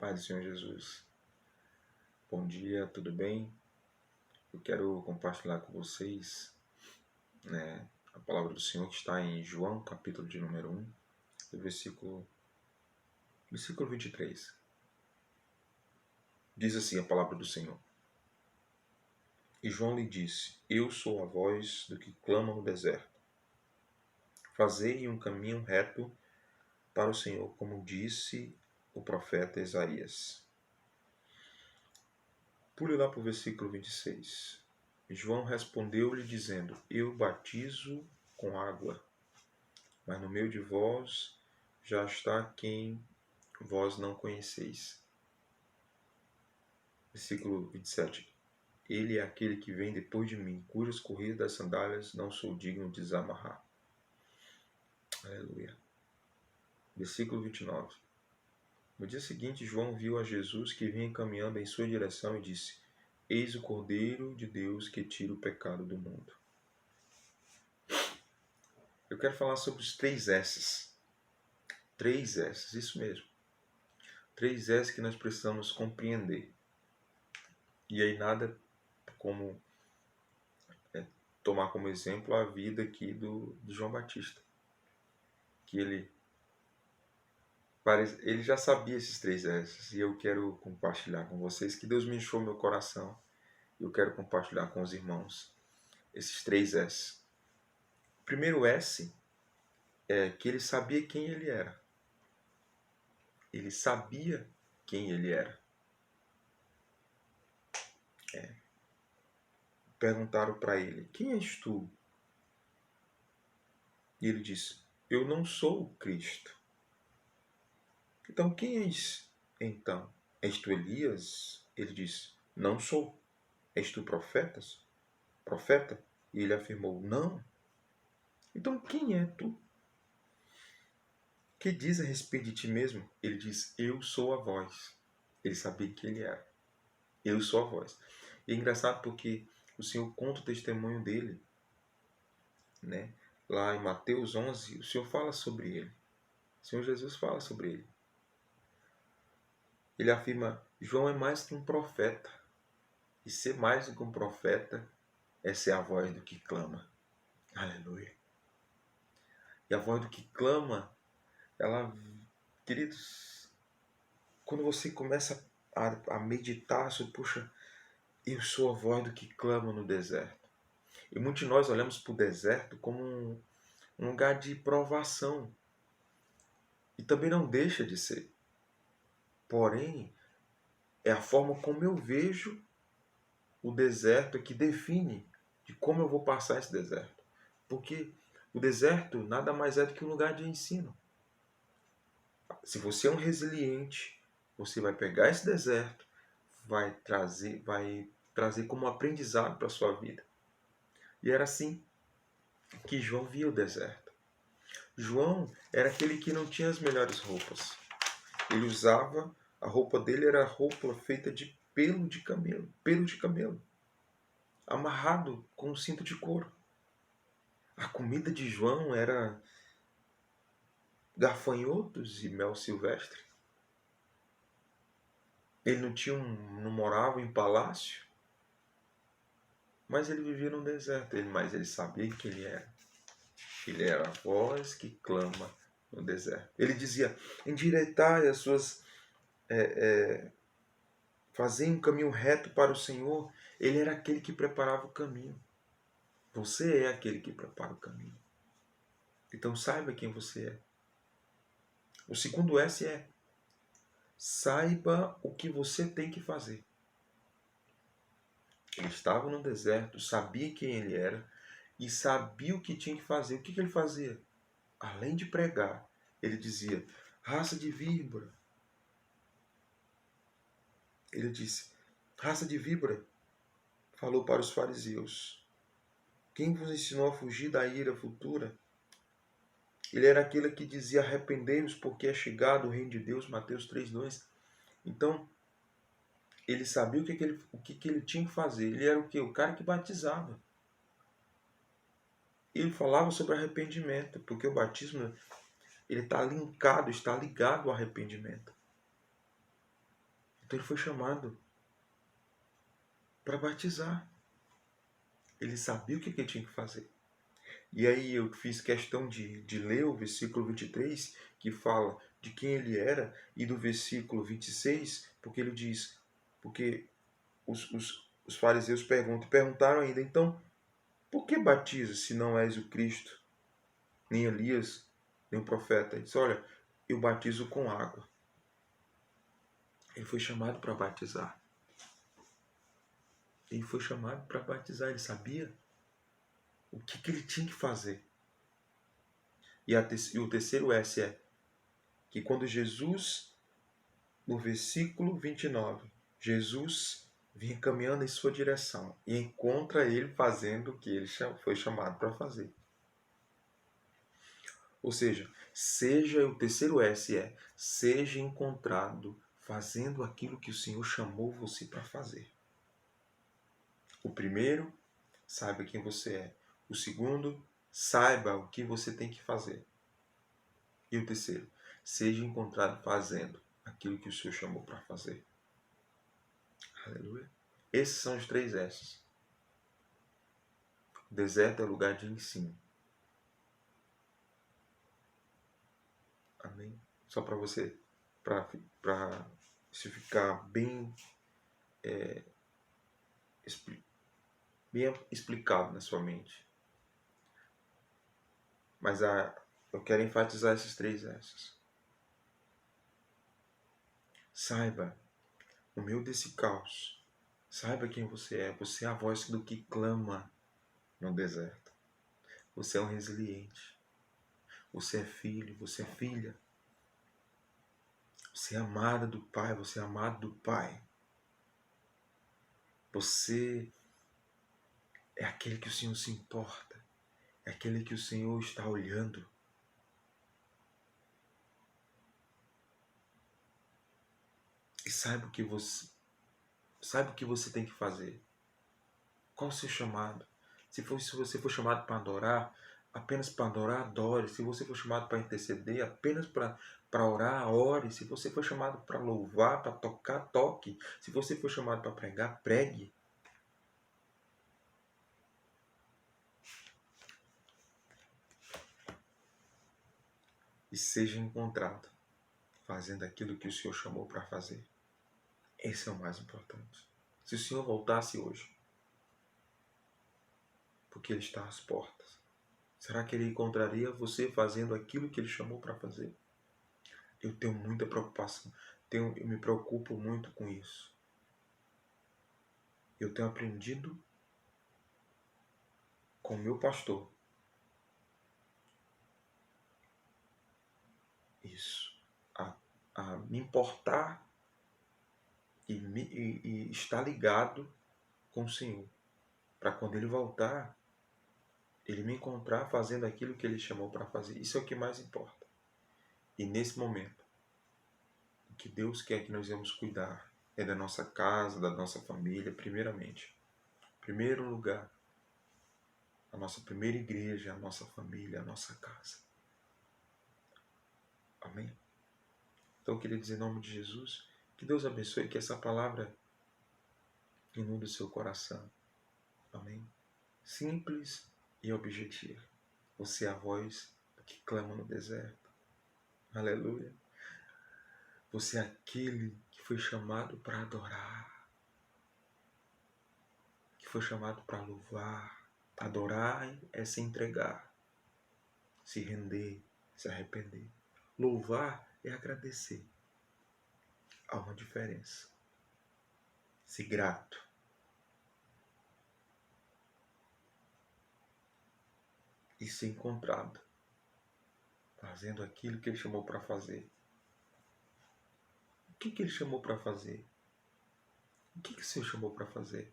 Paz do Senhor Jesus. Bom dia, tudo bem? Eu quero compartilhar com vocês, a palavra do Senhor que está em João, capítulo de número 1, do versículo 23. Diz assim a palavra do Senhor. E João lhe disse: Eu sou a voz do que clama no deserto. Fazei um caminho reto para o Senhor, como disse o profeta Isaías. Pule lá para o versículo 26. João respondeu-lhe dizendo: Eu batizo com água, mas no meio de vós já está quem vós não conheceis. Versículo 27. Ele é aquele que vem depois de mim, cujas correias das sandálias não sou digno de desamarrar. Aleluia. Versículo 29. No dia seguinte, João viu a Jesus que vinha caminhando em sua direção e disse: Eis o Cordeiro de Deus que tira o pecado do mundo. Eu quero falar sobre os 3 S's. 3 S's, isso mesmo. 3 S's que nós precisamos compreender. E aí nada como tomar como exemplo a vida aqui de João Batista. Que ele já sabia esses 3 S's. E eu quero compartilhar com vocês, que Deus me encheu meu coração. E eu quero compartilhar com os irmãos esses 3 S's. O primeiro S é que ele sabia quem ele era. Ele sabia quem ele era. Perguntaram para ele: Quem és tu? E ele disse: Eu não sou o Cristo. Então, quem és então? És tu Elias? Ele disse: Não sou. És tu profeta? E ele afirmou: Não. Então, quem é tu? Que diz a respeito de ti mesmo? Ele diz: Eu sou a voz. Ele sabia que ele era. Eu sou a voz. E é engraçado porque o Senhor conta o testemunho dele, né? Lá em Mateus 11, o Senhor fala sobre ele. O Senhor Jesus fala sobre ele. Ele afirma: João é mais que um profeta. E ser mais do que um profeta é ser a voz do que clama. Aleluia. E a voz do que clama, ela, queridos, quando você começa a meditar sobre, puxa, eu sou a voz do que clama no deserto. E muitos de nós olhamos para o deserto como um lugar de provação. E também não deixa de ser. Porém, é a forma como eu vejo o deserto que define de como eu vou passar esse deserto. Porque o deserto nada mais é do que um lugar de ensino. Se você é um resiliente, você vai pegar esse deserto, vai trazer como aprendizado para a sua vida. E era assim que João via o deserto. João era aquele que não tinha as melhores roupas. Ele usava, a roupa dele era roupa feita de pelo de camelo, amarrado com um cinto de couro. A comida de João era gafanhotos e mel silvestre. Ele não morava em palácio, mas ele vivia no deserto. Mas ele sabia que ele era. Ele era a voz que clama no deserto. Ele dizia: endireitai as suas... fazei um caminho reto para o Senhor. Ele era aquele que preparava o caminho. Você é aquele que prepara o caminho. Então saiba quem você é. O segundo S é: saiba o que você tem que fazer. Ele estava no deserto, sabia quem ele era e sabia o que tinha que fazer. O que ele fazia? Além de pregar, ele dizia: raça de víbora. Ele disse: raça de víbora, falou para os fariseus. Quem vos ensinou a fugir da ira futura? Ele era aquele que dizia: arrependei-vos porque é chegado o reino de Deus, Mateus 3:2. Então, ele sabia o que ele tinha que fazer. Ele era o quê? O cara que batizava. Ele falava sobre arrependimento, porque o batismo ele está ligado ao arrependimento. Então ele foi chamado para batizar. Ele sabia o que ele tinha que fazer. E aí eu fiz questão de ler o versículo 23, que fala de quem ele era, e do versículo 26, porque ele diz, porque os fariseus perguntaram ainda, então, por que batiza se não és o Cristo, nem Elias, nem o profeta? Ele disse, olha, eu batizo com água. Ele foi chamado para batizar. Ele foi chamado para batizar, ele sabia o que ele tinha que fazer. E o terceiro S é que quando Jesus, no versículo 29, Jesus vinha caminhando em sua direção e encontra ele fazendo o que ele foi chamado para fazer. Ou seja, o terceiro S é, seja encontrado fazendo aquilo que o Senhor chamou você para fazer. O primeiro, saiba quem você é. O segundo, saiba o que você tem que fazer. E o terceiro, seja encontrado fazendo aquilo que o Senhor chamou para fazer. Aleluia. Esses são os 3 S. O deserto é lugar de ensino. Amém? Só para você, para isso ficar bem, bem explicado na sua mente. Mas eu quero enfatizar esses 3 S. Saiba, no meio desse caos, saiba quem você é. Você é a voz do que clama no deserto. Você é um resiliente. Você é filho, você é filha. Você é amada do Pai, você é amado do Pai. Você é aquele que o Senhor se importa. É aquele que o Senhor está olhando. E saiba o que você tem que fazer. Qual o seu chamado? Se você for chamado para adorar, apenas para adorar, adore. Se você for chamado para interceder, apenas para orar, ore. Se você for chamado para louvar, para tocar, toque. Se você for chamado para pregar, pregue. E seja encontrado fazendo aquilo que o Senhor chamou para fazer. Esse é o mais importante. Se o Senhor voltasse hoje, porque Ele está às portas, será que Ele encontraria você fazendo aquilo que Ele chamou para fazer? Eu tenho muita preocupação. Eu me preocupo muito com isso. Eu tenho aprendido com o meu pastor isso. A me importar e estar ligado com o Senhor. Para quando Ele voltar, Ele me encontrar fazendo aquilo que Ele chamou para fazer. Isso é o que mais importa. E nesse momento, o que Deus quer que nós vamos cuidar é da nossa casa, da nossa família, primeiramente. Em primeiro lugar, a nossa primeira igreja, a nossa família, a nossa casa. Amém? Então eu queria dizer em nome de Jesus, que Deus abençoe, que essa palavra inunde o seu coração. Amém? Simples e objetiva. Você é a voz que clama no deserto. Aleluia. Você é aquele que foi chamado para adorar. Que foi chamado para louvar. Adorar é se entregar. Se render, se arrepender. Louvar é agradecer. Há uma diferença. Se grato. E ser encontrado. Fazendo aquilo que Ele chamou para fazer. O que Ele chamou para fazer? O que o Senhor chamou para fazer?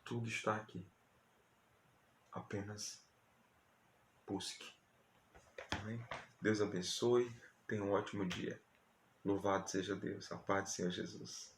Tudo está aqui. Apenas busque. Amém? Deus abençoe. Tenha um ótimo dia. Louvado seja Deus. A paz do Senhor Jesus.